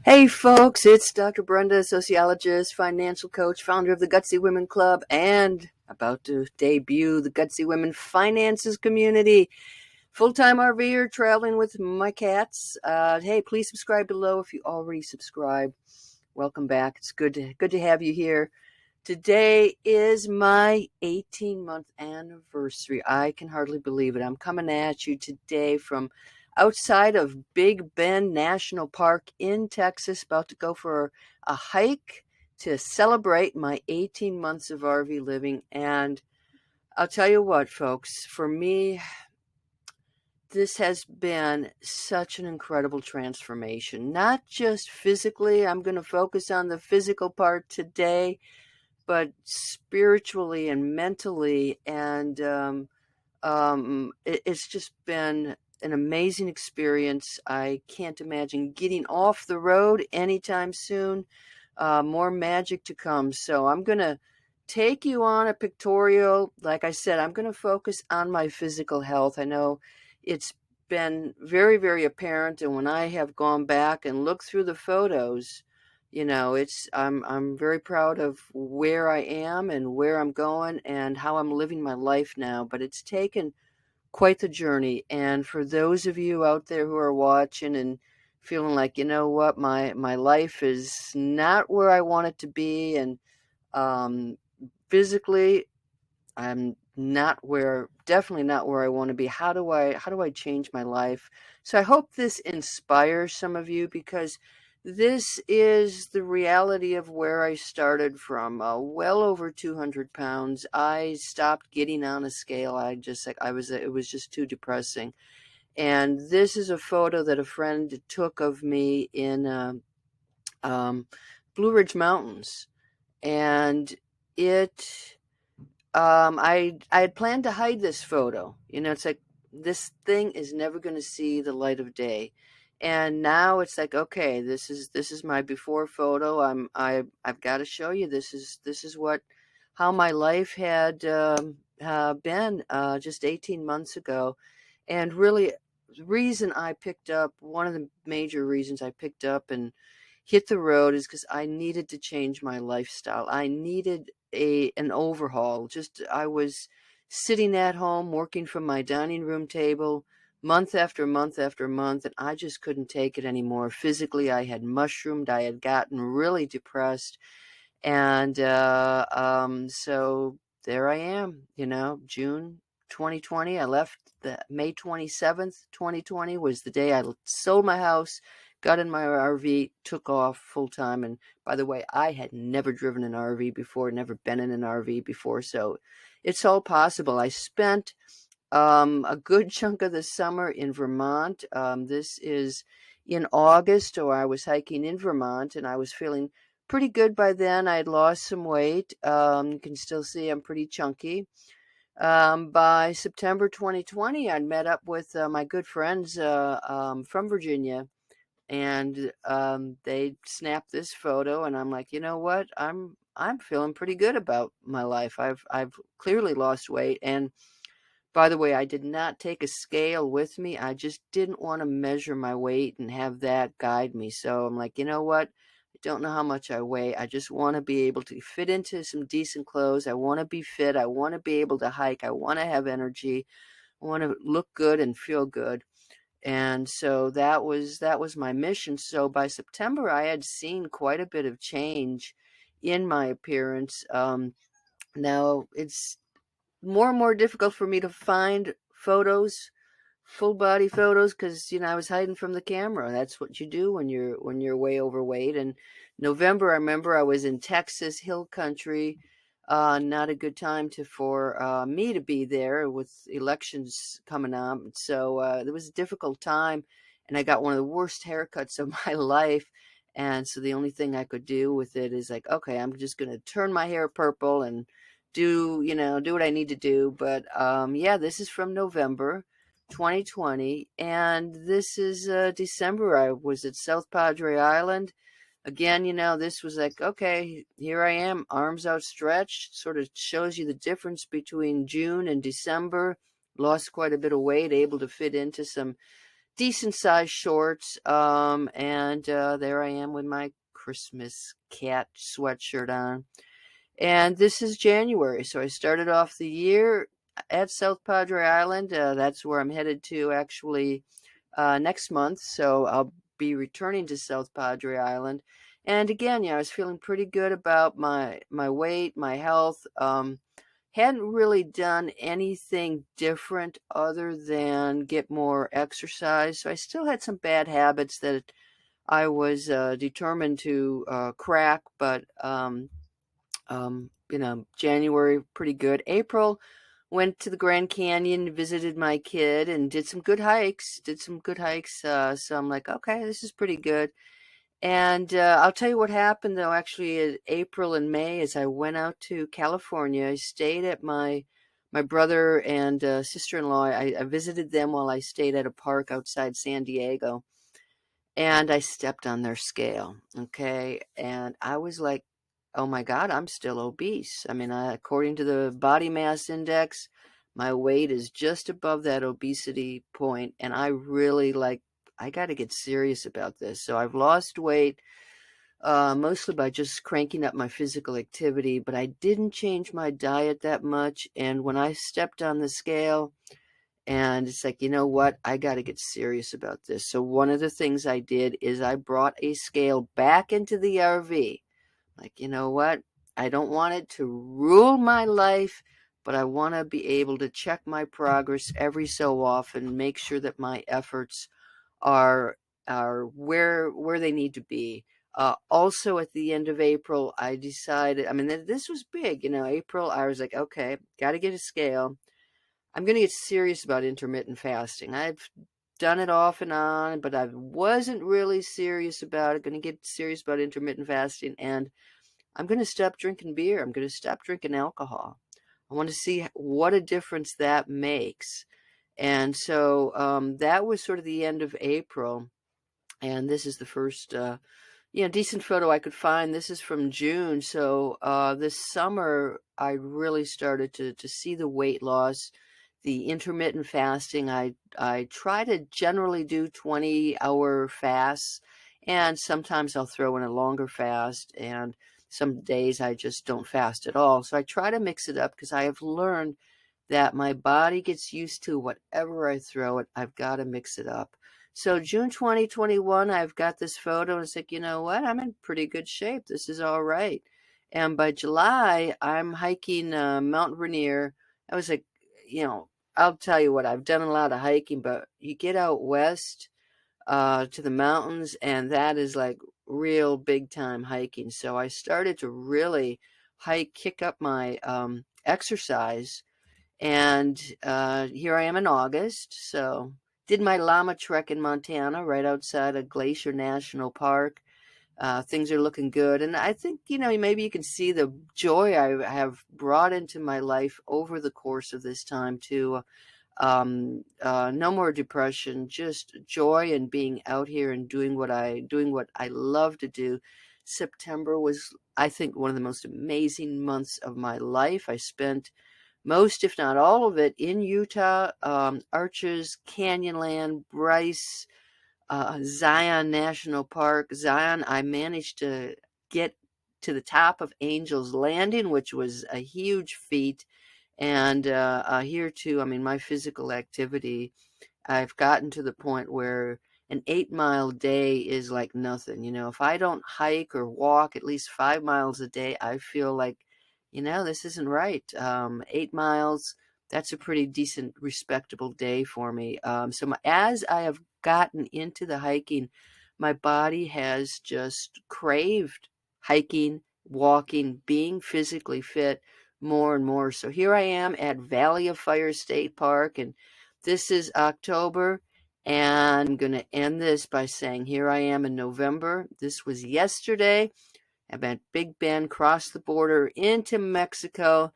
Hey folks, it's Dr. Brenda, sociologist, financial coach, founder of the Gutsy Women Club, and about to debut the Gutsy Women Finances Community. Full-time RVer traveling with my cats. Hey, please subscribe below if you already subscribe. Welcome back. It's good to have you here. Today is my 18-month anniversary. I can hardly believe it. I'm coming at you today from outside of Big Bend National Park in Texas, about to go for a hike to celebrate my 18 months of RV living. And I'll tell you what, folks, for me, this has been such an incredible transformation. Not just physically, I'm going to focus on the physical part today, but spiritually and mentally. And it's just been an amazing experience. I can't imagine getting off the road anytime soon. More magic to come. So I'm going to take you on a pictorial. Like I said, I'm going to focus on my physical health. I know it's been very, very apparent. And when I have gone back and looked through the photos, I'm very proud of where I am and where I'm going and how I'm living my life now. But it's taken quite the journey. And for those of you out there who are watching and feeling like, you know what, my life is not where I want it to be, and um, physically I'm definitely not where I want to be. How do I change my life? So I hope this inspires some of you, because this is the reality of where I started from. Well over 200 pounds. I stopped getting on a scale. It was just too depressing. And this is a photo that a friend took of me in um, Blue Ridge Mountains, and it I had planned to hide this photo. It's like this thing is never going to see the light of day. And now it's like, okay, this is my before photo. I've got to show you, this is what how my life had been just 18 months ago. And really, the reason I picked up one of the major reasons I picked up and hit the road is because I needed to change my lifestyle. I needed an overhaul. Just I was sitting at home working from my dining room table month after month after month, and I just couldn't take it anymore. Physically, I had mushroomed. I had gotten really depressed, and so there I am. June 2020. I left. The May 27th, 2020 was the day I sold my house, got in my RV, took off full time. And by the way, I had never driven an RV before, never been in an RV before, so it's all possible. I spent a good chunk of the summer in Vermont. This is in August, or I was hiking in Vermont, and I was feeling pretty good by then. I had lost some weight. You can still see I'm pretty chunky. By September 2020, I'd met up with my good friends from Virginia, and they snapped this photo, and I'm like, you know what? I'm feeling pretty good about my life. I've clearly lost weight. And by the way, I did not take a scale with me. I just didn't want to measure my weight and have that guide me. So I'm like, you know what? I don't know how much I weigh. I just want to be able to fit into some decent clothes. I want to be fit. I want to be able to hike. I want to have energy. I want to look good and feel good. And so that was my mission. So by September, I had seen quite a bit of change in my appearance. Now it's more and more difficult for me to find photos, full body photos, because I was hiding from the camera. That's what you do when you're way overweight. And November, I remember I was in Texas hill country. Not a good time for me to be there with elections coming up. So it was a difficult time, and I got one of the worst haircuts of my life. And so the only thing I could do with it is like, okay, I'm just gonna turn my hair purple and do what I need to do. But yeah, this is from November 2020, and this is December. I was at South Padre Island. Again, this was like, okay, here I am, arms outstretched. Sort of shows you the difference between June and December. Lost quite a bit of weight, able to fit into some decent sized shorts. And there I am with my Christmas cat sweatshirt on. And this is January, so I started off the year at South Padre Island. That's where I'm headed to actually next month. So I'll be returning to South Padre Island. And again, I was feeling pretty good about my weight, my health. Hadn't really done anything different other than get more exercise. So I still had some bad habits that I was determined to crack, but January, pretty good. April, went to the Grand Canyon, visited my kid, and did some good hikes. So I'm like, okay, this is pretty good. And I'll tell you what happened though, actually, in April and May, as I went out to California. I stayed at my brother and sister-in-law. I visited them while I stayed at a park outside San Diego, and I stepped on their scale. Okay, and I was like, oh my God, I'm still obese. I mean, according to the body mass index, my weight is just above that obesity point, and I really like, I got to get serious about this. So I've lost weight mostly by just cranking up my physical activity, but I didn't change my diet that much. And when I stepped on the scale, and it's like, you know what? I got to get serious about this. So one of the things I did is I brought a scale back into the RV. Like, you know what? I don't want it to rule my life, but I want to be able to check my progress every so often, make sure that my efforts are where they need to be. Also, at the end of April, I decided. I mean, this was big. April. I was like, okay, got to get a scale. I'm going to get serious about intermittent fasting. I've done it off and on, but I wasn't really serious about it. Going to get serious about intermittent fasting, and I'm going to stop drinking beer. I'm going to stop drinking alcohol. I want to see what a difference that makes. And so that was sort of the end of April. And this is the first, decent photo I could find. This is from June. So this summer, I really started to see the weight loss, the intermittent fasting. I try to generally do 20-hour fasts, and sometimes I'll throw in a longer fast, and some days I just don't fast at all. So I try to mix it up because I have learned that my body gets used to whatever I throw it. I've got to mix it up. So June 2021, I've got this photo, and it's like, you know what? I'm in pretty good shape. This is all right. And by July, I'm hiking Mount Rainier. I was like, I'll tell you what, I've done a lot of hiking, but you get out west to the mountains, and that is like real big time hiking. So I started to really kick up my exercise, and here I am in August. So did my llama trek in Montana right outside of Glacier National Park. Things are looking good. And I think, maybe you can see the joy I have brought into my life over the course of this time too. No more depression, just joy and being out here and doing what I love to do. September was, I think, one of the most amazing months of my life. I spent most, if not all of it, in Utah, Arches, Canyonland, Bryce, Zion National Park. Zion, I managed to get to the top of Angel's Landing, which was a huge feat. And here too, I mean, my physical activity, I've gotten to the point where an 8-mile day is like nothing. If I don't hike or walk at least 5 miles a day, I feel like, this isn't right. 8 miles, that's a pretty decent, respectable day for me. As I have gotten into the hiking, my body has just craved hiking, walking, being physically fit more and more. So here I am at Valley of Fire State Park, and this is October, and I'm going to end this by saying here I am in November. This was yesterday. I'm at Big Bend, crossed the border into Mexico.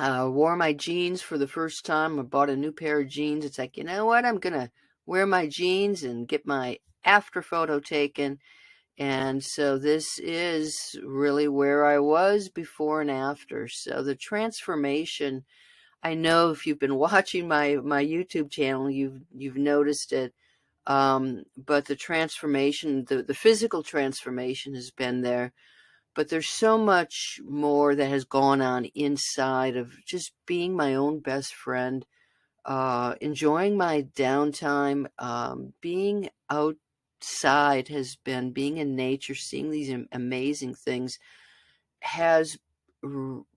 Wore my jeans for the first time. I bought a new pair of jeans. It's like, you know what? I'm going to wear my jeans and get my after photo taken. And so this is really where I was before and after. So the transformation, I know if you've been watching my YouTube channel, you've noticed it. But the transformation, the physical transformation has been there. But there's so much more that has gone on inside of just being my own best friend, enjoying my downtime, being outside has been, being in nature, seeing these amazing things has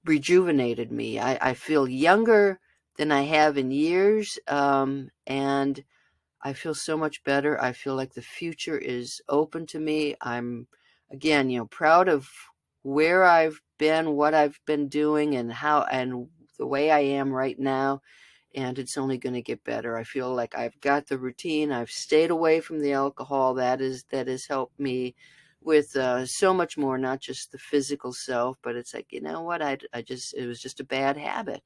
rejuvenated me. I feel younger than I have in years, and I feel so much better. I feel like the future is open to me. I'm, again, proud of where I've been, what I've been doing, and how, and the way I am right now. And it's only going to get better. I feel like I've got the routine. I've stayed away from the alcohol. That has helped me with so much more, not just the physical self, but it's like, you know what? I just, it was just a bad habit.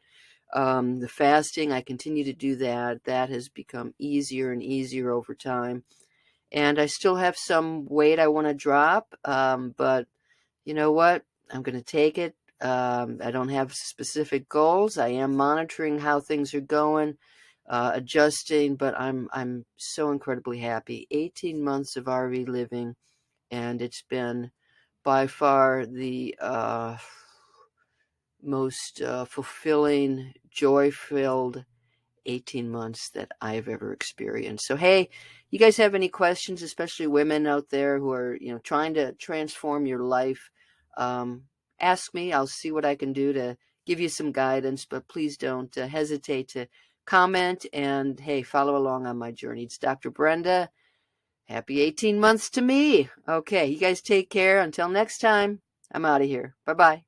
The fasting, I continue to do that. That has become easier and easier over time. And I still have some weight I want to drop, but you know what? I'm going to take it. I don't have specific goals. I am monitoring how things are going, adjusting, but I'm so incredibly happy. 18 months of RV living, and it's been by far the most fulfilling, joy-filled 18 months that I've ever experienced. So, hey, you guys have any questions, especially women out there who are, trying to transform your life? Um, Ask me. I'll see what I can do to give you some guidance, but please don't hesitate to comment and, hey, follow along on my journey. It's Dr. Brenda. Happy 18 months to me. Okay, you guys take care. Until next time, I'm out of here. Bye-bye.